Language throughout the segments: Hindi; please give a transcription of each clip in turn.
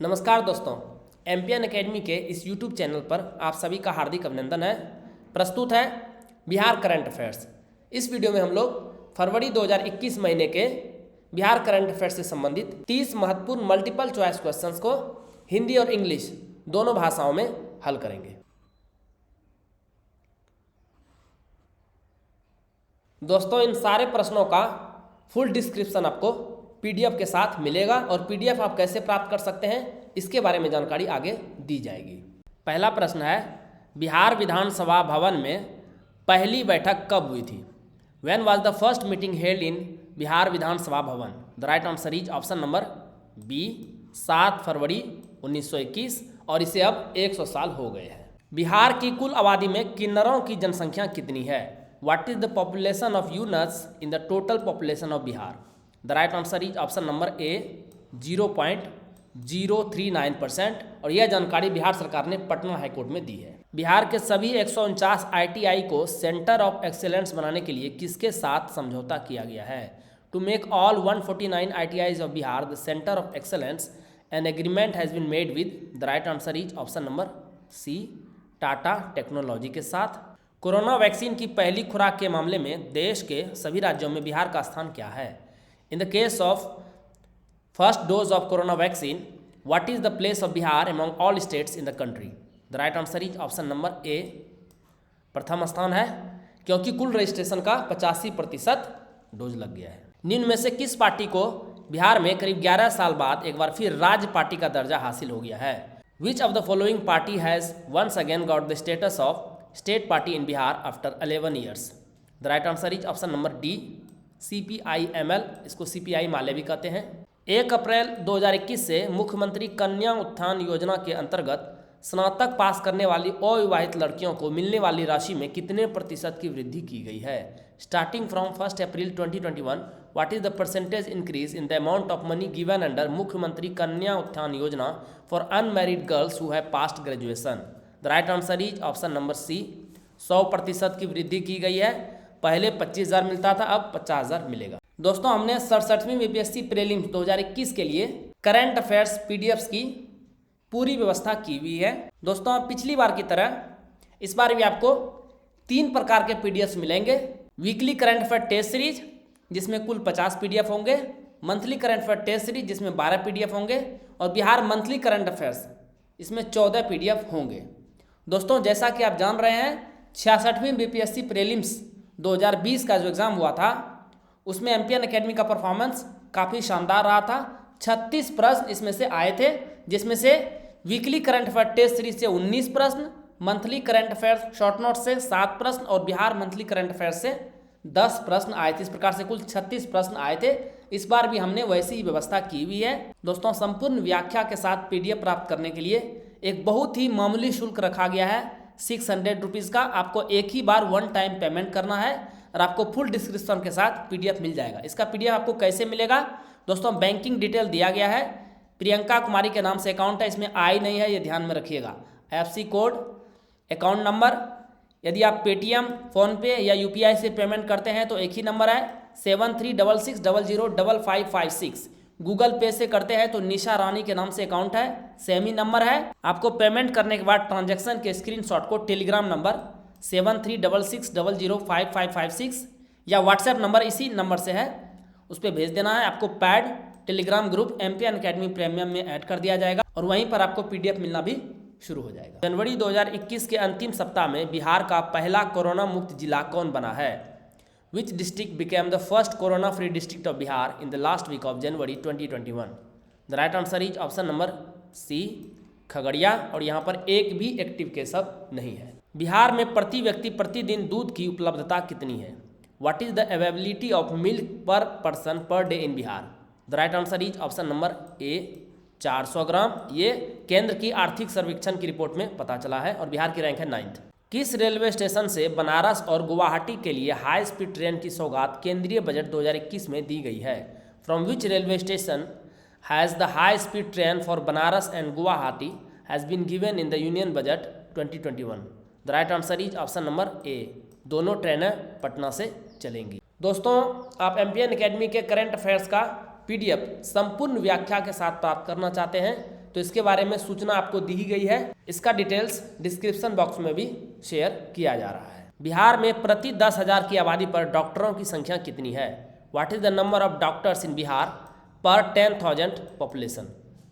नमस्कार दोस्तों, एमपीएन एकेडमी के इस यूट्यूब चैनल पर आप सभी का हार्दिक अभिनंदन है। प्रस्तुत है बिहार करंट अफेयर्स। इस वीडियो में हम लोग फरवरी 2021 महीने के बिहार करंट अफेयर्स से संबंधित 30 महत्वपूर्ण मल्टीपल चॉइस क्वेश्चंस को हिंदी और इंग्लिश दोनों भाषाओं में हल करेंगे। दोस्तों, इन सारे प्रश्नों का फुल डिस्क्रिप्शन आपको पीडीएफ के साथ मिलेगा और पीडीएफ आप कैसे प्राप्त कर सकते हैं इसके बारे में जानकारी आगे दी जाएगी। पहला प्रश्न है, बिहार विधानसभा भवन में पहली बैठक कब हुई थी? When was the first meeting held in Bihar Vidhan Sabha Bhavan? The right answer is option number B, 7 फरवरी 1921 और इसे अब 100 साल हो गए हैं। बिहार की कुल आबादी में किन्नरों की जनसंख्या कितनी है? What is the population of यूनस in the total population of Bihar? The right answer is option number A, 0.039% और यह जानकारी बिहार सरकार ने पटना हाईकोर्ट में दी है। बिहार के सभी 149 आईटीआई को सेंटर ऑफ एक्सेलेंस बनाने के लिए किसके साथ समझौता किया गया है? To make all 149 ITIs of Bihar the centre of excellence an agreement has been made with. The right answer is option number C, Tata technology के साथ। कोरोना वैक्सीन की पहली खुराक के मामले में देश के सभी राज्यों में बिहार का स्थान क्या है? In the case of first dose of corona vaccine, what is the place of Bihar among all states in the country? The right answer is option number A, प्रथम स्थान है क्योंकि कुल रजिस्ट्रेशन का 85% डोज लग गया है। निम्न में से किस पार्टी को बिहार में करीब 11 साल बाद एक बार फिर राज्य पार्टी का दर्जा हासिल हो गया है? Which of the following party has once again got the status of state party in Bihar after 11 years? The right answer is option number D, CPI-ML, इसको CPI माले भी कहते हैं। 1 अप्रैल 2021 से मुख्यमंत्री कन्या उत्थान योजना के अंतर्गत स्नातक पास करने वाली अविवाहित लड़कियों को मिलने वाली राशि में कितने प्रतिशत की वृद्धि की गई है? Starting from 1 April 2021, what is the percentage increase in the amount of money given under Mukhyamantri Kanya Utthan Yojana for unmarried girls who have passed graduation? The right answer is option number C, 100% की वृद्धि की गई है। पहले 25,000 मिलता था, अब 50,000 मिलेगा। दोस्तों, हमने 67वीं बीपीएससी प्रीलिम्स 2021 के लिए करंट अफेयर्स पीडीएफ्स की पूरी व्यवस्था की हुई है। दोस्तों, पिछली बार की तरह इस बार भी आपको 3 प्रकार के पीडीएफ्स मिलेंगे। Weekly current affair test series जिसमें कुल 50 पीडीएफ होंगे, monthly current affair test series जिसमें 12 पीडीएफ होंगे और बिहार मंथली करंट अफेयर्स इसमें 14 पीडीएफ होंगे। दोस्तों, जैसा कि आप जान रहे हैं, 66वीं बीपीएससी प्रीलिम्स 2020 का जो एग्ज़ाम हुआ था उसमें एमपीएन एकेडमी का परफॉर्मेंस काफ़ी शानदार रहा था। 36 प्रश्न इसमें से आए थे, जिसमें से weekly current affair test series से 19 प्रश्न, monthly current affair short note से 7 प्रश्न और बिहार मंथली करंट अफेयर से 10 प्रश्न आए थे। इस प्रकार से कुल 36 प्रश्न आए थे। इस बार भी हमने वैसी ही व्यवस्था की हुई है। दोस्तों, संपूर्ण व्याख्या के साथ पीडीएफ प्राप्त करने के लिए एक बहुत ही मामूली शुल्क रखा गया है 600 रुपीज़ का। आपको एक ही बार 1 टाइम पेमेंट करना है और आपको फुल डिस्क्रिप्शन के साथ पीडीएफ मिल जाएगा। इसका पीडीएफ आपको कैसे मिलेगा? दोस्तों, बैंकिंग डिटेल दिया गया है। प्रियंका कुमारी के नाम से अकाउंट है, इसमें आई नहीं है, ये ध्यान में रखिएगा। एफसी कोड, अकाउंट नंबर, यदि आप पेटीएम, फ़ोनपे या यूपीआई से पेमेंट करते हैं तो एक ही नंबर है 7366005556। गूगल पे से करते हैं तो निशा रानी के नाम से अकाउंट है, सेम ही नंबर है। आपको पेमेंट करने के बाद ट्रांजैक्शन के स्क्रीनशॉट को टेलीग्राम नंबर 7366005556 या व्हाट्सएप नंबर इसी नंबर से है, उस पर भेज देना है। आपको pad Telegram group MPN academy premium में ऐड कर दिया जाएगा और वहीं पर आपको पीडीएफ मिलना भी शुरू हो जाएगा। जनवरी 2021 के अंतिम सप्ताह में बिहार का पहला कोरोना मुक्त जिला कौन बना है? Which district became the first corona-free district of Bihar in the last week of January 2021? The right answer is option number C, Khagaria, और यहाँ पर एक भी एक्टिव केस अब नहीं है। बिहार में प्रति व्यक्ति प्रतिदिन दूध की उपलब्धता कितनी है? What is the availability of milk per person per day in Bihar? The right answer is option number A, 400 ग्राम। ये केंद्र की आर्थिक सर्वेक्षण की रिपोर्ट में पता चला है और बिहार की रैंक है 9th। किस रेलवे स्टेशन से बनारस और गुवाहाटी के लिए हाई स्पीड ट्रेन की सौगात केंद्रीय बजट 2021 में दी गई है? From which railway station has the high speed train for Banaras and Guwahati has been given in the union budget 2021? The right answer is option number A, दोनों ट्रेनें पटना से चलेंगी। दोस्तों, आप एमपीएन एकेडमी के करंट अफेयर्स का पीडीएफ संपूर्ण व्याख्या के साथ प्राप्त करना चाहते हैं तो इसके बारे में सूचना आपको दी गई है। इसका डिटेल्स डिस्क्रिप्शन बॉक्स में भी शेयर किया जा रहा है। बिहार में प्रति 10,000 की आबादी पर डॉक्टरों की संख्या कितनी है? What is the number of doctors in Bihar per 10,000 population?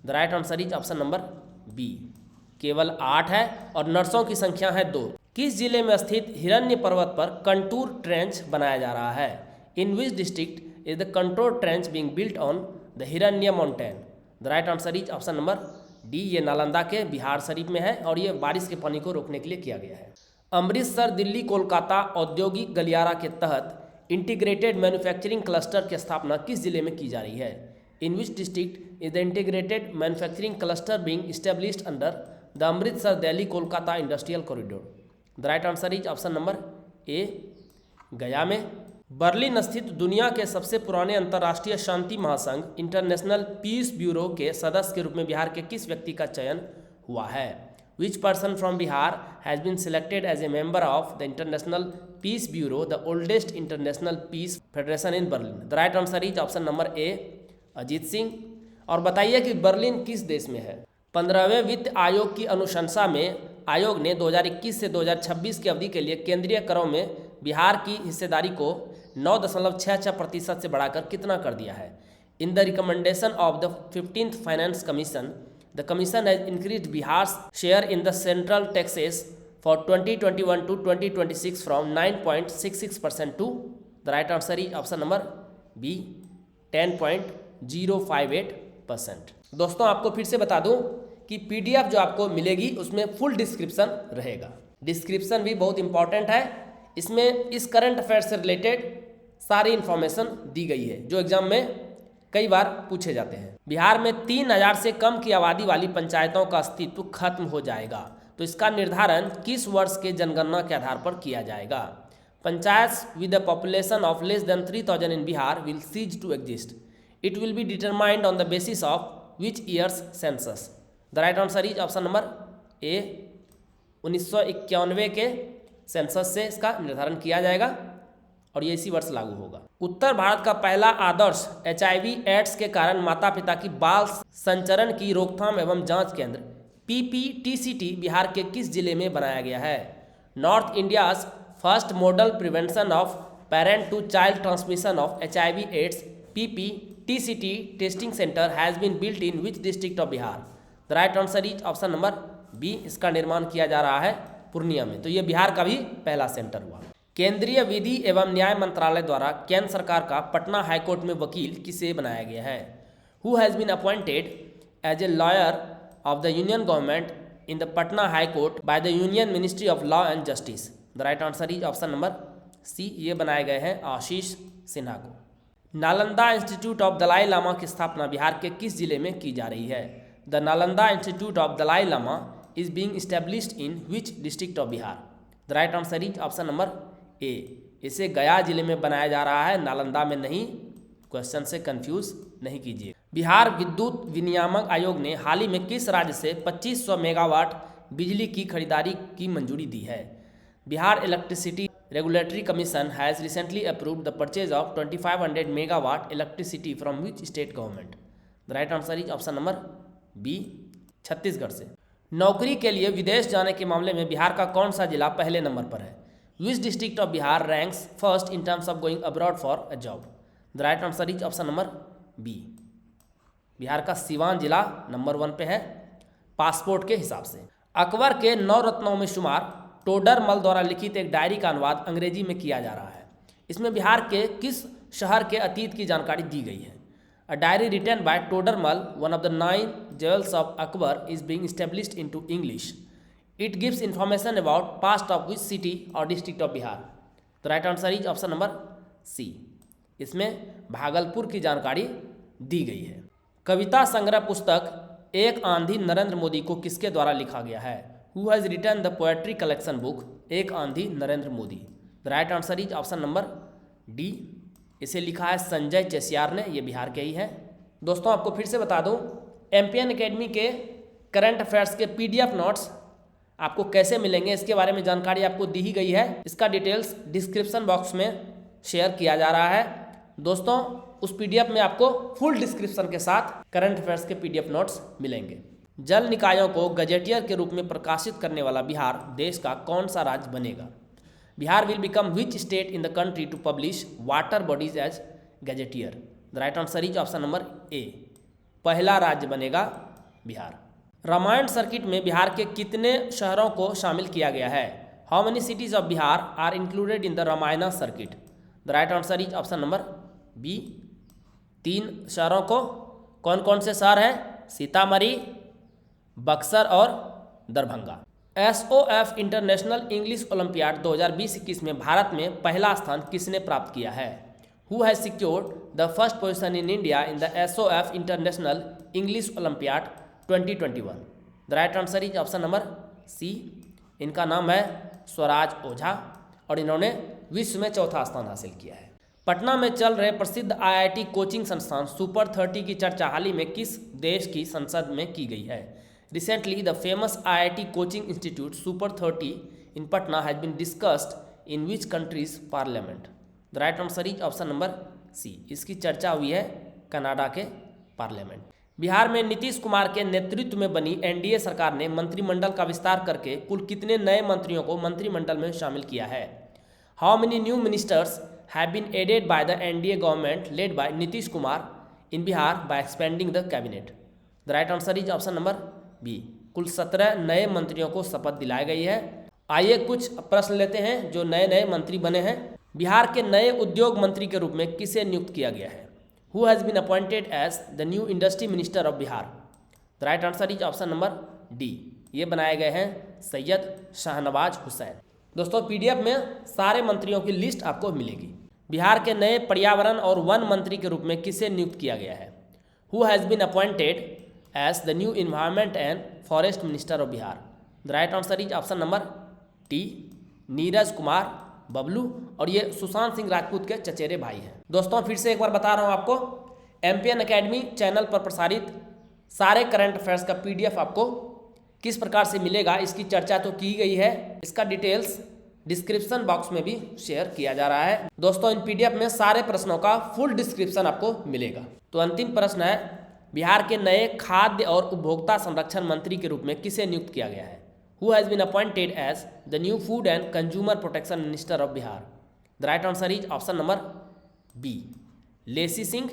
The right answer is option number B, केवल 8 है और नर्सों की संख्या है 2। किस जिले में स्थित हिरण्य पर्वत पर कंटूर ट्रेंच बनाया जा रहा है? In which district is the contour trench being built on the Hiranya mountain? The right answer is option number D, ये नालंदा के बिहार शरीफ में है और ये बारिश के पानी को रोकने के लिए किया गया है। अमृतसर दिल्ली कोलकाता औद्योगिक गलियारा के तहत इंटीग्रेटेड मैन्युफैक्चरिंग क्लस्टर की स्थापना किस जिले में की जा रही है? In which district is the integrated manufacturing cluster being established under the Amritsar Delhi Kolkata industrial corridor? The right answer is option number A, Gaya में। बर्लिन स्थित दुनिया के सबसे पुराने अंतर्राष्ट्रीय शांति महासंघ इंटरनेशनल पीस ब्यूरो के सदस्य के रूप में बिहार के किस व्यक्ति का चयन हुआ है? Which person from Bihar has been selected as a member of the international peace bureau, the oldest international peace federation in Berlin? The right answer is option number A, Ajit Singh. और बताइए कि बर्लिन किस देश में है? 15वें वित्त आयोग की अनुशंसा में आयोग ने 2021 से 2026 की अवधि के लिए केंद्रीय करों में बिहार की हिस्सेदारी को 9.66% से बढ़ाकर कितना कर दिया है? In the recommendation of the 15th finance commission, the commission has increased Bihar's share in the central taxes for 2021 to 2026 फ्रॉम 9.66% to, the right answer is option number B, 10.058%। दोस्तों आपको फिर से बता दूं कि पीडीएफ जो आपको मिलेगी उसमें फुल डिस्क्रिप्शन रहेगा। डिस्क्रिप्शन भी बहुत इंपॉर्टेंट है, इसमें इस करंट अफेयर से रिलेटेड सारी इंफॉर्मेशन दी गई है जो एग्जाम में कई बार पूछे जाते हैं। बिहार में 3,000 से कम की आबादी वाली पंचायतों का अस्तित्व खत्म हो जाएगा, तो इसका निर्धारण किस वर्ष के जनगणना के आधार पर किया जाएगा? Panchayat with a population of less than 3,000 in Bihar will cease to exist. It will be determined on the basis of which years census? The right answer is option number A, 1991 के सेंसस से इसका निर्धारण किया जाएगा और ये इसी वर्ष लागू होगा। उत्तर भारत का पहला आदर्श HIV एड्स के कारण माता पिता की बाल संचरण की रोकथाम एवं जांच केंद्र PPTCT बिहार के किस जिले में बनाया गया है? North India's first model prevention of parent to child transmission of HIV AIDS PPTCT testing centre has been built in which district of Bihar? The right answer is option number B, इसका निर्माण किया जा रहा है पूर्णिया में, तो ये बिहार का भी पहला सेंटर हुआ। केंद्रीय विधि एवं न्याय मंत्रालय द्वारा केंद्र सरकार का पटना हाईकोर्ट में वकील किसे बनाया गया है? Who has been appointed as a lawyer of the union government in the Patna high court by the union ministry of law and justice? The right answer is option number C, ये बनाए गए हैं आशीष सिन्हा को। नालंदा इंस्टीट्यूट ऑफ दलाई लामा की स्थापना बिहार के किस जिले में की जा रही है? The Nalanda institute of Dalai Lama is being established in which district of Bihar? The right answer is option number A, इसे गया जिले में बनाया जा रहा है, नालंदा में नहीं। क्वेश्चन से कंफ्यूज नहीं कीजिए। बिहार विद्युत विनियामक आयोग ने हाल ही में किस राज्य से 2500 मेगावाट बिजली की खरीदारी की मंजूरी दी है? Bihar electricity regulatory commission has recently approved the purchase of 2500 megawatt electricity from which state government? The right answer is option number B, Chhattisgarh से। नौकरी के लिए विदेश जाने के मामले में बिहार का कौन सा जिला पहले नंबर पर है? Which district of Bihar ranks first in terms of going abroad for a job? The right answer is option number B, Bihar का सीवान जिला नंबर 1 पे है पासपोर्ट के हिसाब से। अकबर के 9 रत्नों में शुमार टोडरमल द्वारा लिखित एक डायरी का अनुवाद अंग्रेजी में किया जा रहा है। इसमें बिहार के किस शहर के अतीत की जानकारी दी गई है? A diary written by Todermal, one of the 9 jewels of Akbar, is being established into English. It gives information about past of which city or district of Bihar? The right answer is option number C. इसमें भागलपुर की जानकारी दी गई है। कविता संग्रह पुस्तक एक आंधी नरेंद्र मोदी को किसके द्वारा लिखा गया है? Who has written the poetry collection book एक आंधी Narendra Modi? The right answer is option number D. इसे लिखा है संजय चेसियार ने, ये बिहार के ही है। दोस्तों आपको फिर से बता दूं, एमपीएन एकेडमी के करंट अफेयर्स के पीडीएफ नोट्स आपको कैसे मिलेंगे इसके बारे में जानकारी आपको दी ही गई है। इसका डिटेल्स डिस्क्रिप्शन बॉक्स में शेयर किया जा रहा है। दोस्तों उस पीडीएफ में आपको फुल डिस्क्रिप्शन के साथ करंट अफेयर्स के पीडीएफ नोट्स मिलेंगे। जल निकायों को गजेटियर के रूप में प्रकाशित करने वाला बिहार देश का कौन सा राज्य बनेगा? Bihar will become which state in the country to publish water bodies as gazetteer? The right answer is option number A, पहला राज्य बनेगा बिहार। रामायण सर्किट में बिहार के कितने शहरों को शामिल किया गया है? How many cities of Bihar are included in the Ramayana circuit? The right answer is option number B, 3 शहरों को। कौन कौन से शहर हैं? सीतामढ़ी, बक्सर और Darbhanga. SOF international English olympiad 2020-21 में भारत में पहला स्थान किसने प्राप्त किया है? Who has secured the first position in India in the SOF international English Olympiad 2021? The right answer is option number C, इनका नाम है स्वराज ओझा और इन्होंने विश्व में चौथा स्थान हासिल किया है। पटना में चल रहे प्रसिद्ध IIT कोचिंग संस्थान सुपर 30 की चर्चा हाल ही में किस देश की संसद में की गई है? Recently, the famous IIT coaching institute Super 30 in Patna has been discussed in which country's parliament? The right answer is option number C. इसकी चर्चा हुई है कनाडा के पार्लियामेंट। बिहार में नीतीश कुमार के नेतृत्व में बनी NDA सरकार ने मंत्रिमंडल का विस्तार करके कुल कितने नए मंत्रियों को मंत्रिमंडल में शामिल किया है? How many new ministers have been added by the NDA government led by Nitish Kumar in Bihar by expanding the cabinet? The right answer is option number B, कुल 17 नए मंत्रियों को शपथ दिलाई गई है। आइए कुछ प्रश्न लेते हैं जो नए नए मंत्री बने हैं। बिहार के नए उद्योग मंत्री के रूप में किसे नियुक्त किया गया है? Who has been appointed as the new industry minister of Bihar? The right answer is option number D, ये बनाए गए हैं सैयद शाहनवाज हुसैन। दोस्तों PDF में सारे मंत्रियों की लिस्ट आपको मिलेगी। बिहार के नए पर्यावरण और वन मंत्री के रूप में किसे नियुक्त किया गया है? Who has been appointed as the new environment and forest minister of Bihar? The right answer is option number T, Neeraj Kumar Bablu, और ये सुशांत सिंह राजपूत के चचेरे भाई हैं। दोस्तों फिर से एक बार बता रहा हूँ आपको, MPN अकेडमी चैनल पर प्रसारित सारे करंट अफेयर्स का PDF आपको किस प्रकार से मिलेगा इसकी चर्चा तो की गई है, इसका डिटेल्स डिस्क्रिप्शन बॉक्स में भी शेयर किया जा रहा है। दोस्तों इन PDF में सारे प्रश्नों का फुल डिस्क्रिप्शन आपको मिलेगा। तो अंतिम प्रश्न है, बिहार के नए खाद्य और उपभोक्ता संरक्षण मंत्री के रूप में किसे नियुक्त किया गया है? Who has been appointed as the new food and consumer protection minister of Bihar? The right answer is option number B, Leshi Singh.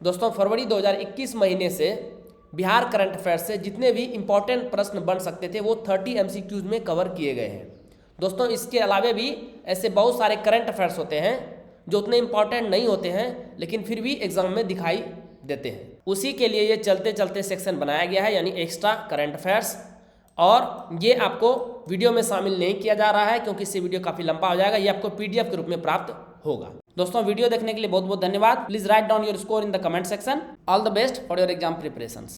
दोस्तों फरवरी 2021 महीने से बिहार करंट अफेयर्स से जितने भी इंपॉर्टेंट प्रश्न बन सकते थे वो 30 MCQs में कवर किए गए हैं। दोस्तों इसके अलावा भी ऐसे बहुत सारे करंट अफेयर्स होते हैं जो उतने इंपॉर्टेंट नहीं होते हैं लेकिन फिर भी एग्जाम में दिखाई देते हैं। उसी के लिए ये चलते चलते सेक्शन बनाया गया है, यानी एक्स्ट्रा करंट अफेयर्स, और ये आपको वीडियो में शामिल नहीं किया जा रहा है क्योंकि इससे वीडियो काफ़ी लंबा हो जाएगा। ये आपको PDF के रूप में प्राप्त होगा। दोस्तों वीडियो देखने के लिए बहुत बहुत धन्यवाद। Please write down your score in the comment section. All the best for your exam preparations.